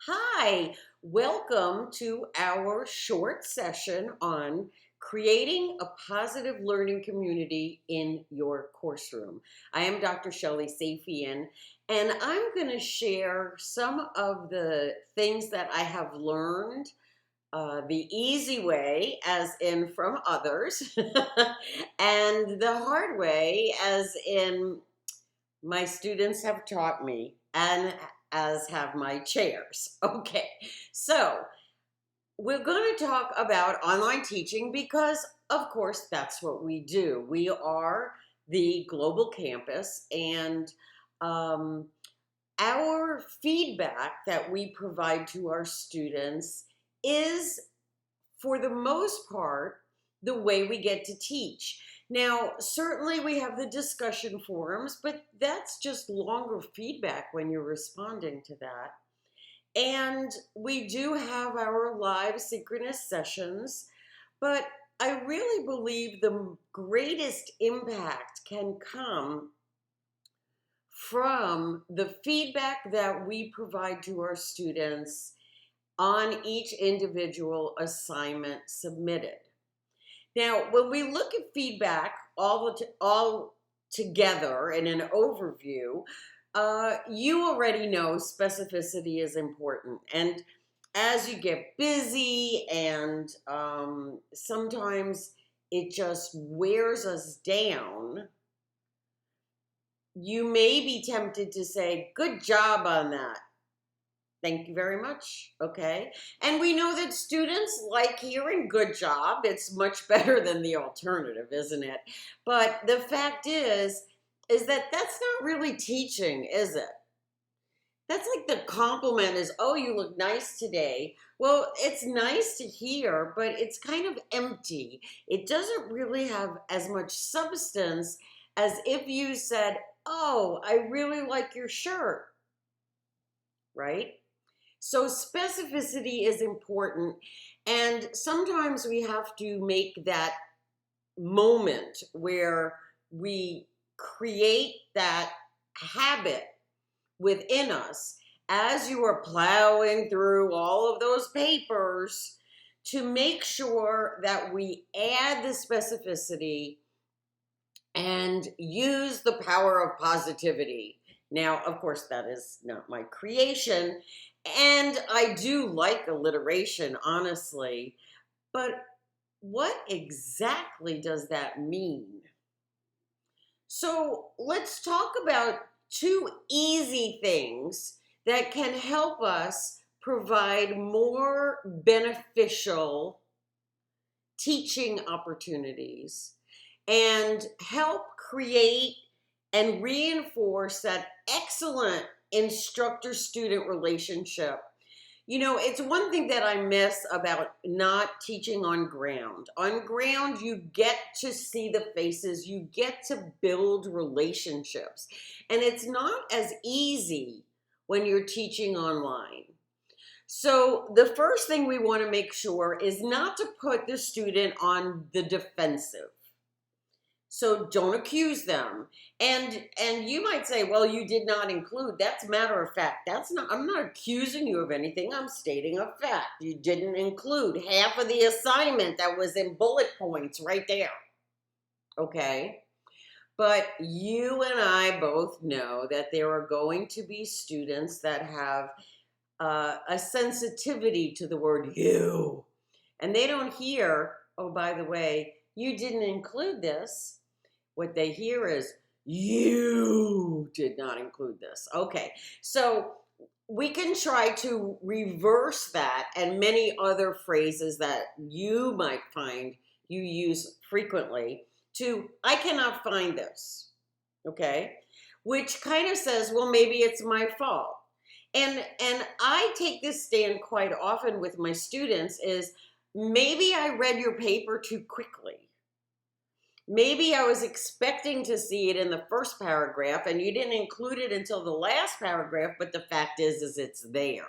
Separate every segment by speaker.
Speaker 1: Hi, welcome to our short session on creating a positive learning community in your course room. I am Dr. Shelley Safian, and I'm going to share some of the things that I have learned the easy way, as in from others, and the hard way, as in my students have taught me, and as have my chairs. Okay, so we're going to talk about online teaching because, of course, that's what we do. We are the global campus, and um, our feedback that we provide to our students is, for the most part, the way we get to teach. Now, certainly we have the discussion forums, but that's just longer feedback when you're responding to that. And we do have our live synchronous sessions, but I really believe the greatest impact can come from the feedback that we provide to our students on each individual assignment submitted. Now, when we look at feedback all together in an overview, you already know specificity is important. And as you get busy and sometimes it just wears us down, you may be tempted to say, good job on that. Thank you very much. Okay. And we know that students like hearing good job. It's much better than the alternative, isn't it? But the fact is that that's not really teaching, is it? That's like the compliment is, oh, you look nice today. Well, it's nice to hear, but it's kind of empty. It doesn't really have as much substance as if you said, oh, I really like your shirt, right? So specificity is important, and sometimes we have to make that moment where we create that habit within us as you are plowing through all of those papers to make sure that we add the specificity and use the power of positivity. Now, of course, that is not my creation, and I do like alliteration, honestly, but what exactly does that mean? So let's talk about two easy things that can help us provide more beneficial teaching opportunities and help create and reinforce that excellent instructor student relationship. You know, it's one thing that I miss about not teaching on ground. On ground, you get to see the faces, you get to build relationships. And it's not as easy when you're teaching online. So the first thing we want to make sure is not to put the student on the defensive. So don't accuse them. And you might say, well, you did not include. That's matter of fact. That's not, I'm not accusing you of anything. I'm stating a fact. You didn't include half of the assignment that was in bullet points right there. Okay? But you and I both know that there are going to be students that have a sensitivity to the word you. And they don't hear, oh, by the way, you didn't include this. What they hear is, you did not include this. Okay, so we can try to reverse that and many other phrases that you might find you use frequently to, I cannot find this. Okay, which kind of says, well, maybe it's my fault. And I take this stand quite often with my students is, maybe I read your paper too quickly. Maybe I was expecting to see it in the first paragraph and you didn't include it until the last paragraph, but the fact is it's there.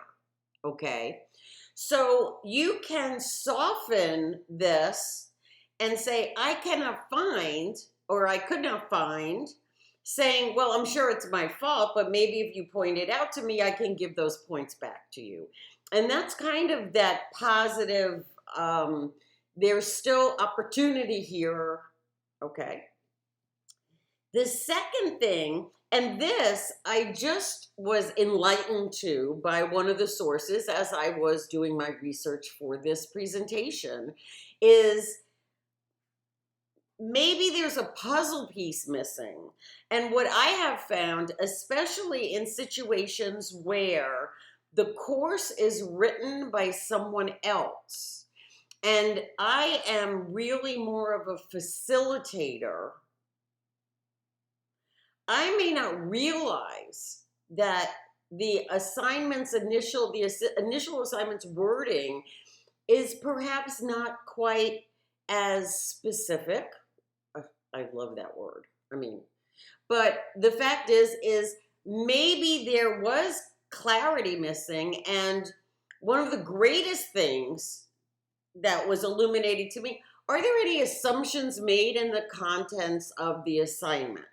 Speaker 1: Okay? So you can soften this and say, I cannot find, or I could not find saying, well, I'm sure it's my fault, but maybe if you point it out to me, I can give those points back to you. And that's kind of that positive, there's still opportunity here. Okay. The second thing, and this I just was enlightened to by one of the sources as I was doing my research for this presentation, is maybe there's a puzzle piece missing. And what I have found, especially in situations where the course is written by someone else, and I am really more of a facilitator, I may not realize that the initial assignment's wording is perhaps not quite as specific. I love that word. But the fact is maybe there was clarity missing, and one of the greatest things that was illuminated to me, are there any assumptions made in the contents of the assignment?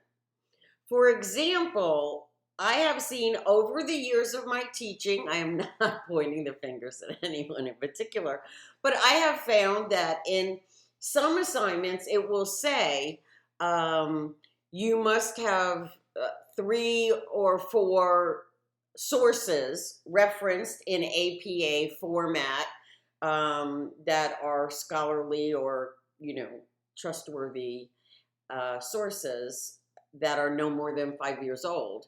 Speaker 1: For example, I have seen over the years of my teaching, I am not pointing the fingers at anyone in particular, but I have found that in some assignments, it will say, you must have 3 or 4 sources referenced in APA format that are scholarly or, trustworthy sources that are no more than 5 years old.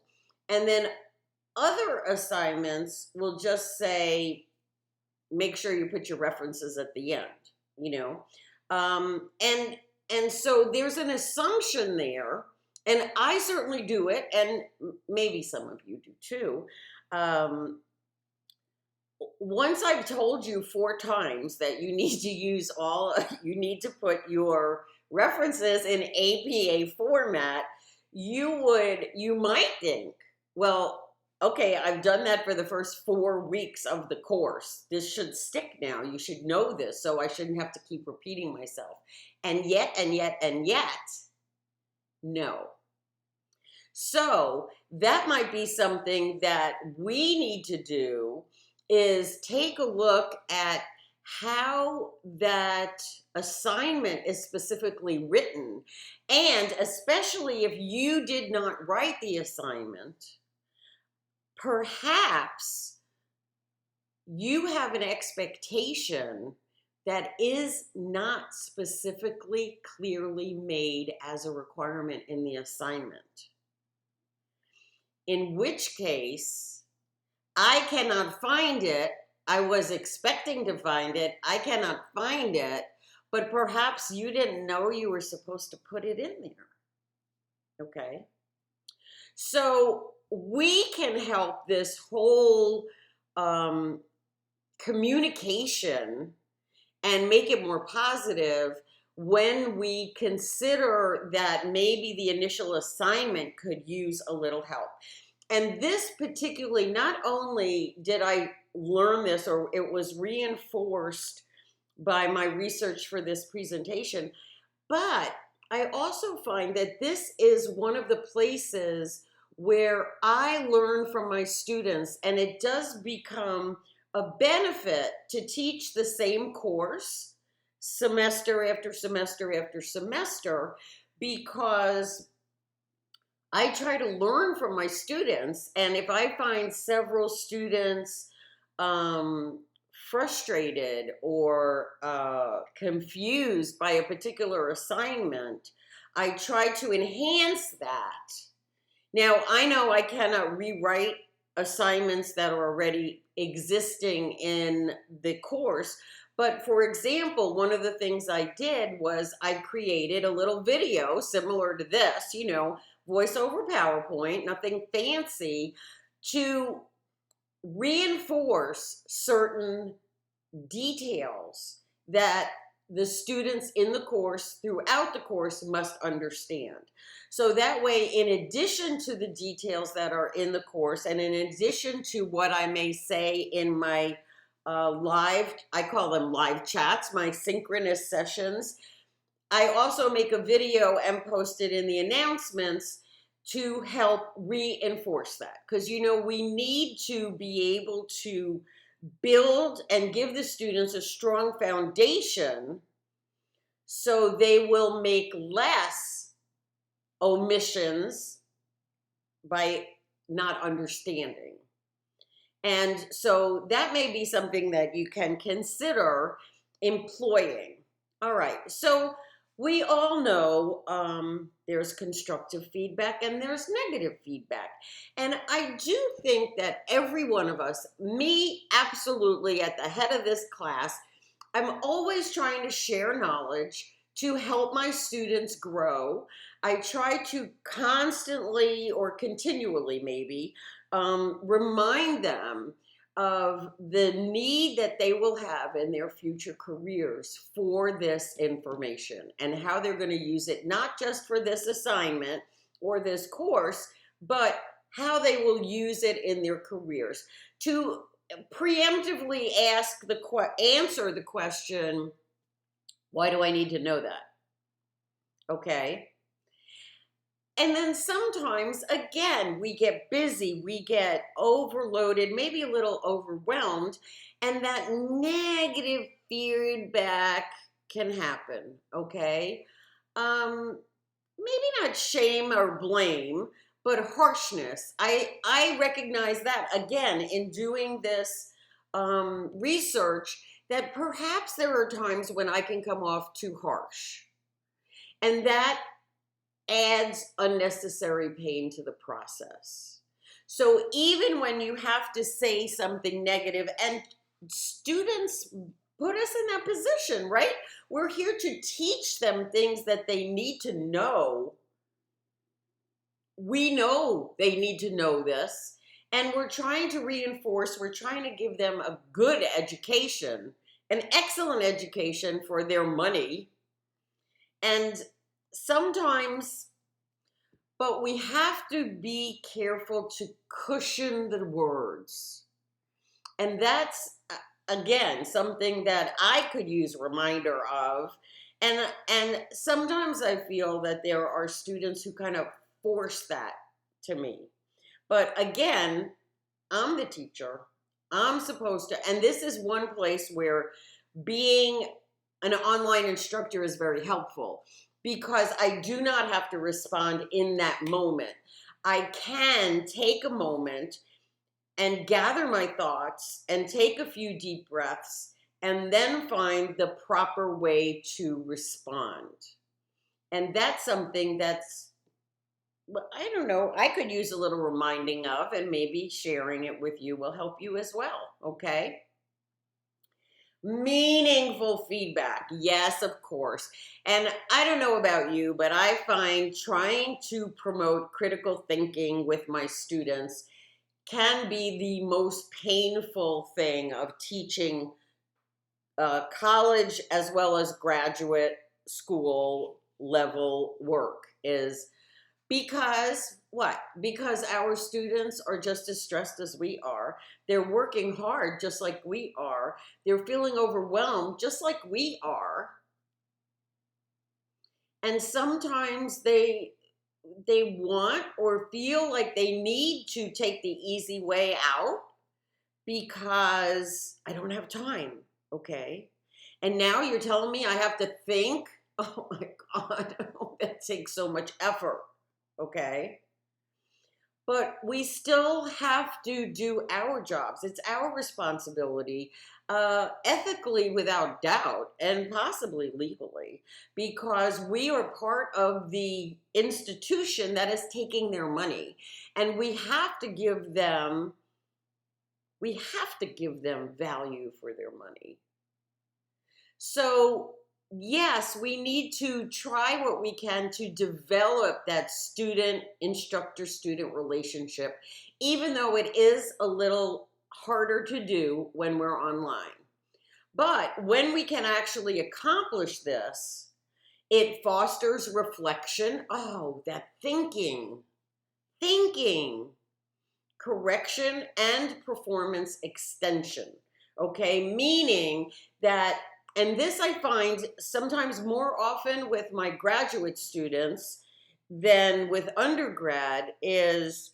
Speaker 1: And then other assignments will just say, make sure you put your references at the end, and so there's an assumption there, and I certainly do it, and maybe some of you do too. Once I've told you 4 times that you need to you need to put your references in APA format, you might think, well, okay, I've done that for the first 4 weeks of the course. This should stick now. You should know this, so I shouldn't have to keep repeating myself. And yet, no. So that might be something that we need to do, is take a look at how that assignment is specifically written. And especially if you did not write the assignment, perhaps you have an expectation that is not specifically clearly made as a requirement in the assignment. In which case, I cannot find it. I was expecting to find it. I cannot find it, but perhaps you didn't know you were supposed to put it in there. Okay? So we can help this whole communication and make it more positive when we consider that maybe the initial assignment could use a little help. And this particularly, not only did I learn this, or it was reinforced by my research for this presentation, but I also find that this is one of the places where I learn from my students, and it does become a benefit to teach the same course semester after semester after semester, because I try to learn from my students. And if I find several students frustrated or confused by a particular assignment, I try to enhance that. Now, I know I cannot rewrite assignments that are already existing in the course, but for example, one of the things I did was I created a little video similar to this, voice over PowerPoint, nothing fancy, to reinforce certain details that the students in the course, throughout the course, must understand. So that way, in addition to the details that are in the course, and in addition to what I may say in my I call them live chats, my synchronous sessions, I also make a video and post it in the announcements to help reinforce that. Because, we need to be able to build and give the students a strong foundation so they will make less omissions by not understanding. And so that may be something that you can consider employing. All right, so we all know there's constructive feedback and there's negative feedback. And I do think that every one of us, me absolutely at the head of this class, I'm always trying to share knowledge to help my students grow. I try to constantly or continually maybe remind them of the need that they will have in their future careers for this information and how they're going to use it, not just for this assignment or this course, but how they will use it in their careers. To preemptively answer the question, why do I need to know that? Okay. And then sometimes, again, we get busy, we get overloaded, maybe a little overwhelmed, and that negative feedback can happen, okay? Maybe not shame or blame, but harshness. I recognize that, again, in doing this research, that perhaps there are times when I can come off too harsh. And that adds unnecessary pain to the process. So even when you have to say something negative, and students put us in that position, right? We're here to teach them things that they need to know. We know they need to know this, and we're trying to reinforce, we're trying to give them a good education, an excellent education for their money. And sometimes, but we have to be careful to cushion the words. And that's, again, something that I could use a reminder of. And sometimes I feel that there are students who kind of force that to me. But again, I'm the teacher. I'm supposed to, and this is one place where being an online instructor is very helpful, because I do not have to respond in that moment. I can take a moment and gather my thoughts and take a few deep breaths and then find the proper way to respond. And that's something that's, I don't know, I could use a little reminding of, and maybe sharing it with you will help you as well, okay? Meaningful feedback. Yes, of course. And I don't know about you, but I find trying to promote critical thinking with my students can be the most painful thing of teaching college as well as graduate school level work, is because what? Because our students are just as stressed as we are. They're working hard just like we are. They're feeling overwhelmed just like we are. And sometimes they want or feel like they need to take the easy way out because I don't have time, okay? And now you're telling me I have to think? Oh my God, that takes so much effort. Okay? But we still have to do our jobs. It's our responsibility, ethically without doubt, and possibly legally, because we are part of the institution that is taking their money. And we have to give them value for their money. So yes, we need to try what we can to develop that instructor-student relationship, even though it is a little harder to do when we're online. But when we can actually accomplish this, it fosters reflection. Oh, that thinking, correction, and performance extension. Okay, meaning that, and this I find sometimes more often with my graduate students, than with undergrad is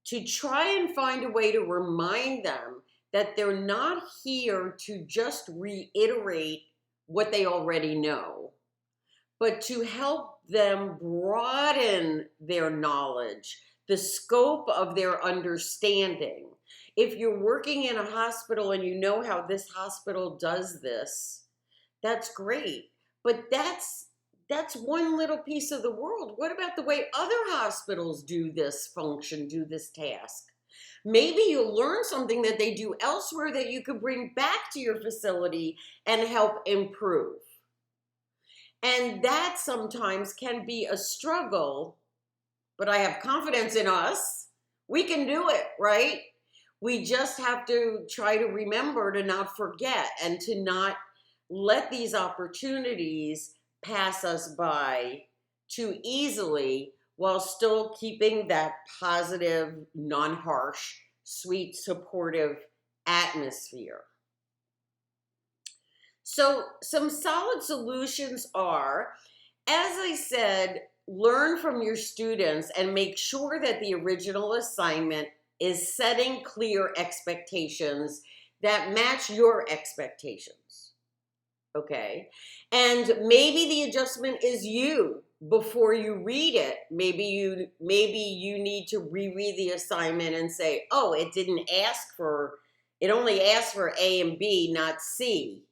Speaker 1: to try and find a way to remind them that they're not here to just reiterate what they already know, but to help them broaden their knowledge, the scope of their understanding. If you're working in a hospital and you know how this hospital does this, that's great. But that's one little piece of the world. What about the way other hospitals do this function, do this task? Maybe you'll learn something that they do elsewhere that you could bring back to your facility and help improve. And that sometimes can be a struggle, but I have confidence in us. We can do it, right? We just have to try to remember to not forget and to not let these opportunities pass us by too easily while still keeping that positive, non-harsh, sweet, supportive atmosphere. So some solid solutions are, as I said, learn from your students and make sure that the original assignment is setting clear expectations that match your expectations. Okay? And maybe the adjustment is you before you read it. Maybe you need to reread the assignment and say, "Oh, it only asked for A and B, not C."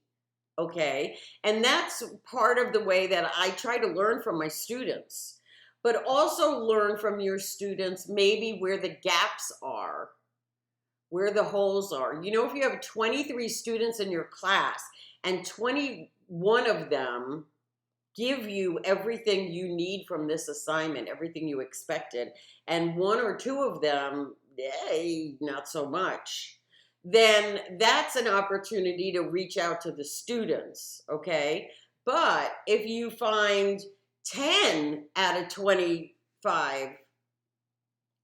Speaker 1: Okay? And that's part of the way that I try to learn from my students. But also learn from your students maybe where the gaps are, where the holes are. You know, if you have 23 students in your class and 21 of them give you everything you need from this assignment, everything you expected, and one or two of them, not so much, then that's an opportunity to reach out to the students, okay? But if you find 10 out of 25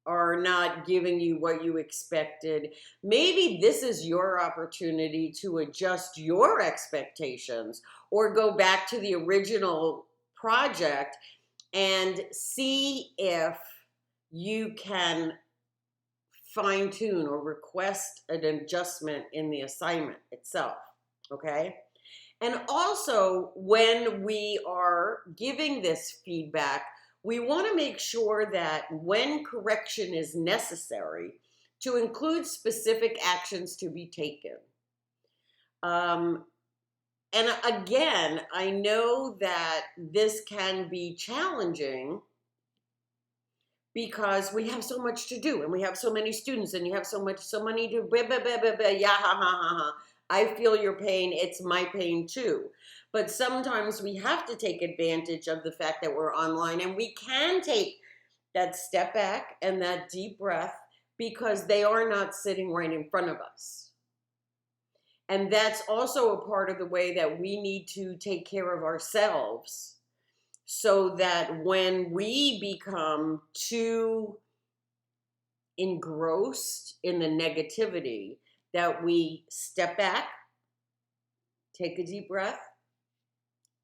Speaker 1: are not giving you what you expected, maybe this is your opportunity to adjust your expectations or go back to the original project and see if you can fine-tune or request an adjustment in the assignment itself, okay? And also, when we are giving this feedback, we want to make sure that when correction is necessary, to include specific actions to be taken. And again, I know that this can be challenging because we have so much to do and we have so many students and you have so many to, yeah, ha, ha, ha, ha. I feel your pain, it's my pain too. But sometimes we have to take advantage of the fact that we're online, and we can take that step back and that deep breath because they are not sitting right in front of us. And that's also a part of the way that we need to take care of ourselves so that when we become too engrossed in the negativity, that we step back, take a deep breath,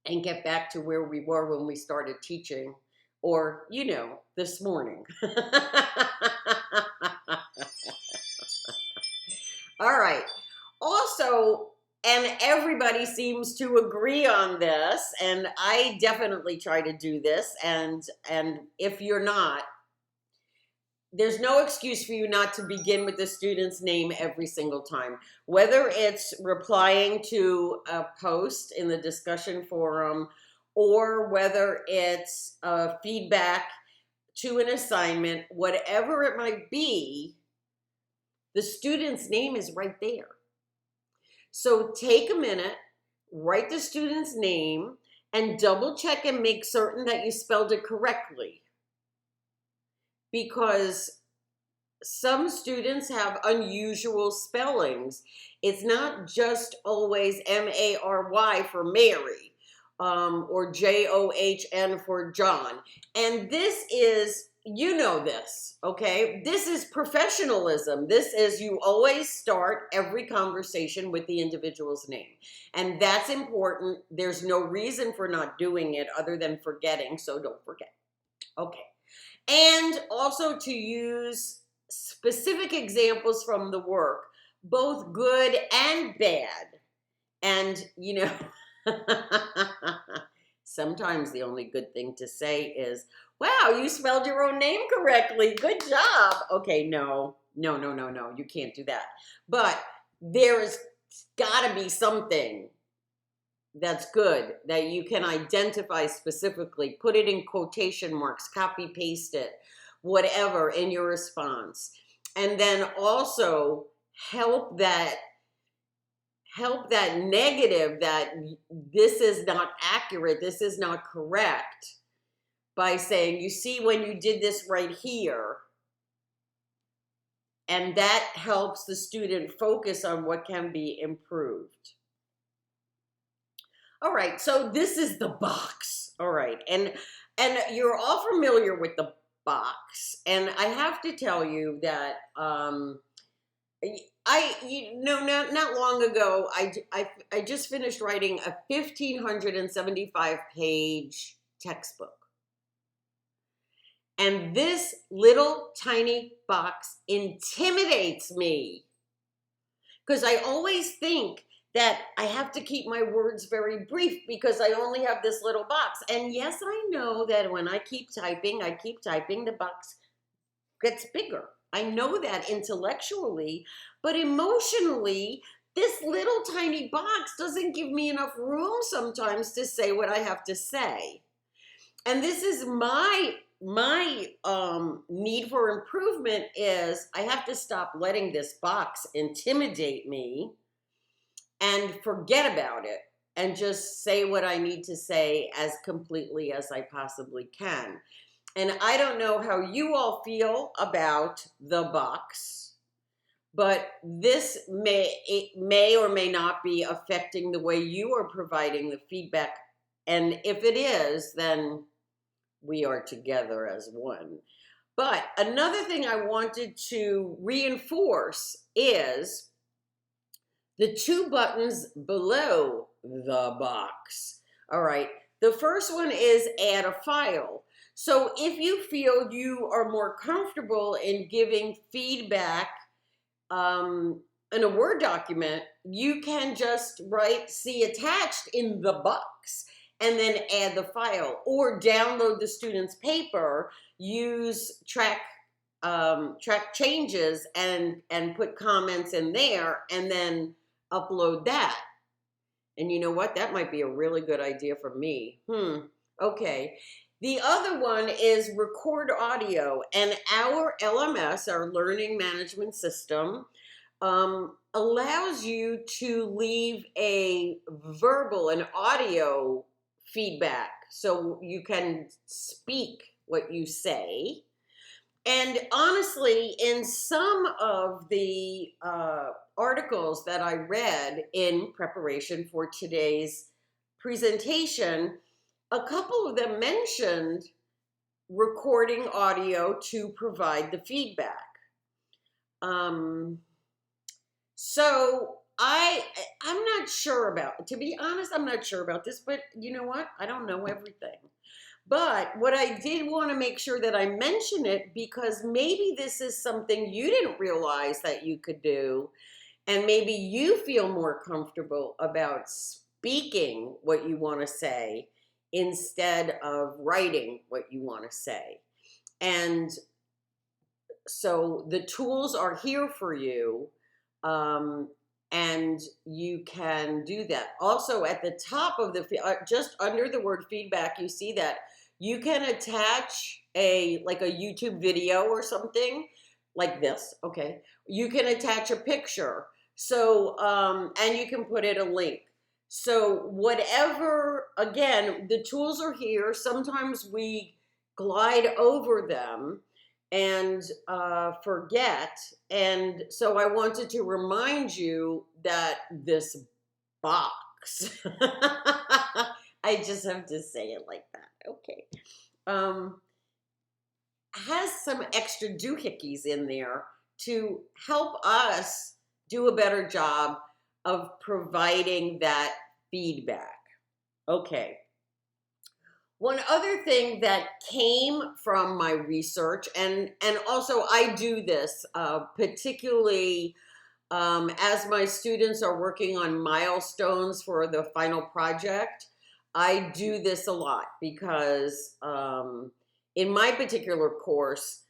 Speaker 1: and get back to where we were when we started teaching, or, this morning. All right. Also, and everybody seems to agree on this, and I definitely try to do this, and if you're not, there's no excuse for you not to begin with the student's name every single time. Whether it's replying to a post in the discussion forum or whether it's feedback to an assignment, whatever it might be, the student's name is right there. So take a minute, write the student's name, and double check and make certain that you spelled it correctly. Because some students have unusual spellings. It's not just always M-A-R-Y for Mary, or J-O-H-N for John. And this is you know this, okay? This is professionalism. This is, you always start every conversation with the individual's name. And that's important. There's no reason for not doing it other than forgetting, so don't forget. Okay. And also to use specific examples from the work, both good and bad. And, sometimes the only good thing to say is, wow, you spelled your own name correctly. Good job. Okay, no. You can't do that. But there's got to be something that's good that you can identify specifically. Put it in quotation marks, copy paste it, whatever in your response. And then also help that negative, that this is not accurate, this is not correct, by saying, you see, when you did this right here, and that helps the student focus on what can be improved. All right, so this is the box. All right, and you're all familiar with the box, and I have to tell you that not long ago, I just finished writing a 1,575 page textbook. And this little tiny box intimidates me, because I always think that I have to keep my words very brief because I only have this little box. And yes, I know that when I keep typing, the box gets bigger. I know that intellectually, but emotionally, this little tiny box doesn't give me enough room sometimes to say what I have to say. And this is my need for improvement, is I have to stop letting this box intimidate me and forget about it and just say what I need to say as completely as I possibly can. And I don't know how you all feel about the box, but this may or may not be affecting the way you are providing the feedback. And if it is, then we are together as one. But another thing I wanted to reinforce is the two buttons below the box. All right, the first one is add a file. So if you feel you are more comfortable in giving feedback in a Word document, you can just write "see attached" in the box and then add the file, or download the student's paper, use track changes and put comments in there, and then upload that. And you know what? That might be a really good idea for me. Okay. The other one is record audio, and our LMS, our learning management system, allows you to leave a verbal and audio feedback, so you can speak what you say. And honestly, in some of the articles that I read in preparation for today's presentation, a couple of them mentioned recording audio to provide the feedback. So I'm not sure about, to be honest, I'm not sure about this, but you know what? I don't know everything. But what I did want to make sure that I mention it, because maybe this is something you didn't realize that you could do, and maybe you feel more comfortable about speaking what you want to say instead of writing what you want to say. And so the tools are here for you, and you can do that. Also, at the top of the, just under the word feedback, you see that you can attach like a YouTube video or something like this, okay? You can attach a picture. So, and you can put in a link. So whatever, again, the tools are here. Sometimes we glide over them and forget. And so I wanted to remind you that this box, I just have to say it like that. Okay. has some extra doohickeys in there to help us do a better job of providing that feedback. Okay. One other thing that came from my research, and also I do this particularly as my students are working on milestones for the final project. I do this a lot because in my particular course,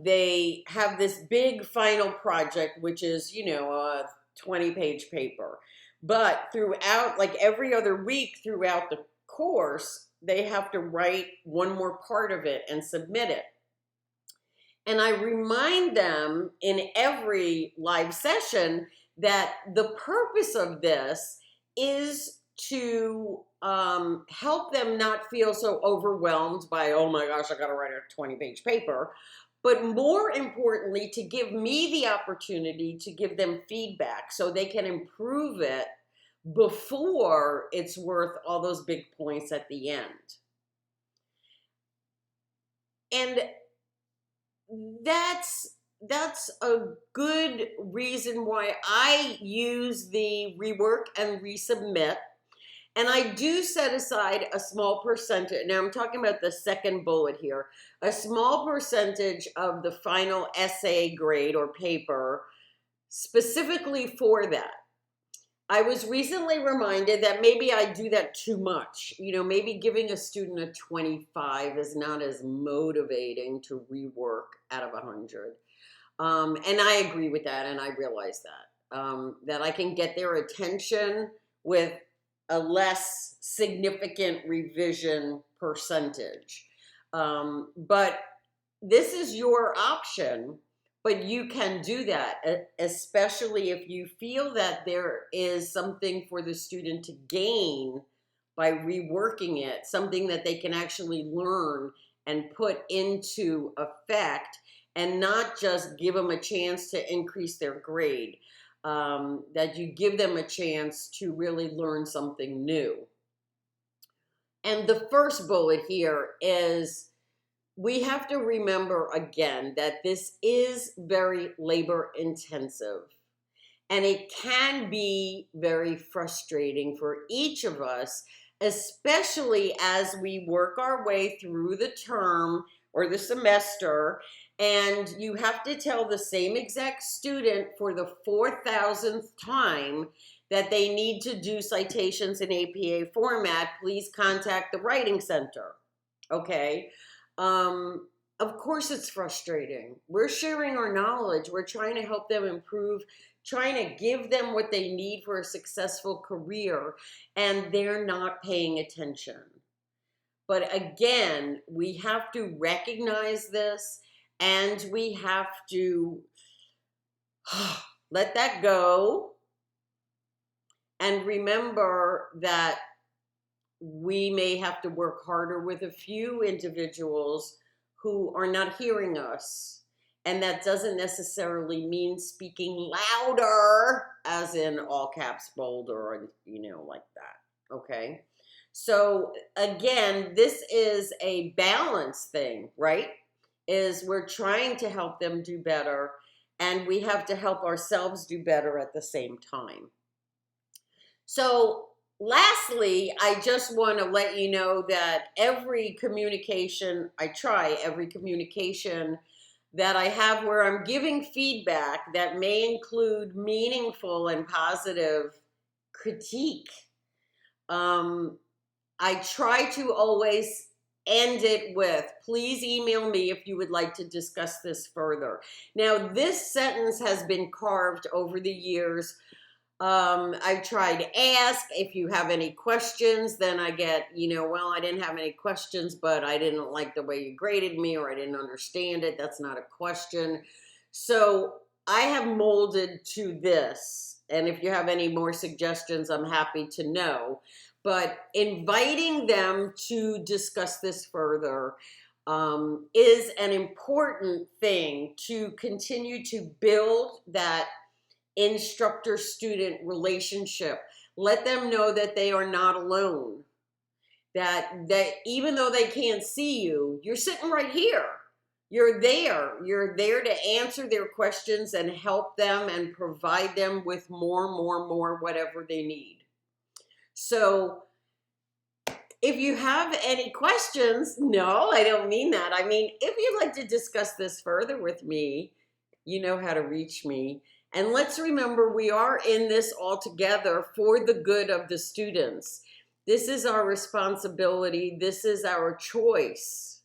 Speaker 1: they have this big final project, which is, a 20-page paper. But throughout, like every other week throughout the course, they have to write one more part of it and submit it. And I remind them in every live session that the purpose of this is to help them not feel so overwhelmed by, oh my gosh, I got to write a 20-page paper. But more importantly, to give me the opportunity to give them feedback so they can improve it before it's worth all those big points at the end. And that's a good reason why I use the rework and resubmit. And I do set aside a small percentage. Now I'm talking about the second bullet here. A small percentage of the final essay grade or paper specifically for that. I was recently reminded that maybe I do that too much. Maybe giving a student a 25 is not as motivating to rework out of 100. And I agree with that, and I realize that. That I can get their attention with a less significant revision percentage. But this is your option. But you can do that, especially if you feel that there is something for the student to gain by reworking it, something that they can actually learn and put into effect, and not just give them a chance to increase their grade, that you give them a chance to really learn something new. And the first bullet here is, we have to remember again that this is very labor intensive, and it can be very frustrating for each of us, especially as we work our way through the term or the semester, and you have to tell the same exact student for the 4,000th time that they need to do citations in APA format. Please contact the Writing Center. Okay? Of course it's frustrating. We're sharing our knowledge. We're trying to help them improve, trying to give them what they need for a successful career, and they're not paying attention. But again, we have to recognize this, and we have to let that go and remember that we may have to work harder with a few individuals who are not hearing us. And that doesn't necessarily mean speaking louder, as in all caps, bold, or, like that. Okay? So again, this is a balance thing, right? Is we're trying to help them do better, and we have to help ourselves do better at the same time. So lastly, I just want to let you know that every communication that I have where I'm giving feedback that may include meaningful and positive critique, I try to always end it with, please email me if you would like to discuss this further. Now, this sentence has been carved over the years. I try to ask if you have any questions, then I get, well, I didn't have any questions, but I didn't like the way you graded me, or I didn't understand it. That's not a question. So I have molded to this. And if you have any more suggestions, I'm happy to know. But inviting them to discuss this further is an important thing to continue to build that instructor-student relationship. Let them know that they are not alone. That even though they can't see you, you're sitting right here. You're there. You're there to answer their questions and help them and provide them with more, whatever they need. So if you have any questions, no, I don't mean that. I mean, if you'd like to discuss this further with me, you know how to reach me. And let's remember, we are in this all together for the good of the students. This is our responsibility. This is our choice.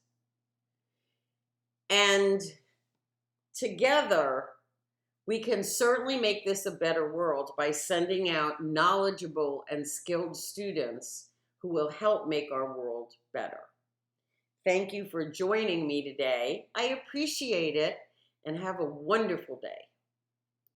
Speaker 1: And together, we can certainly make this a better world by sending out knowledgeable and skilled students who will help make our world better. Thank you for joining me today. I appreciate it, and have a wonderful day.